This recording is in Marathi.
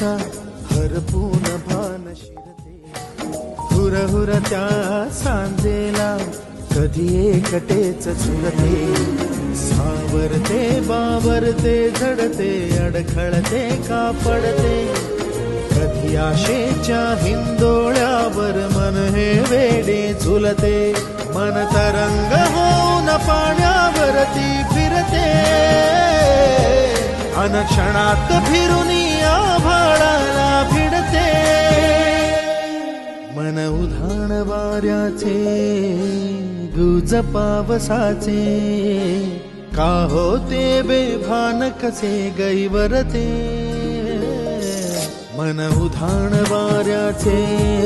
मनाचा हरपून भान शिरते, हुरहुर त्या सांजेला कधी एकटेच झुलते, सावरते बावरते झडते अडखळते का पडते, कधी आशेच्या हिंदोळ्यावर मन हे वेडे झुलते, मन तरंग होऊन पाण्यावरती फिरते, अनक्षणात फिरून आभाळाला भिडते, मन उधाण वाऱ्याचे गुज पावसाचे, का होते बेभान कसे गैवरते, मन उधाण वाऱ्याचे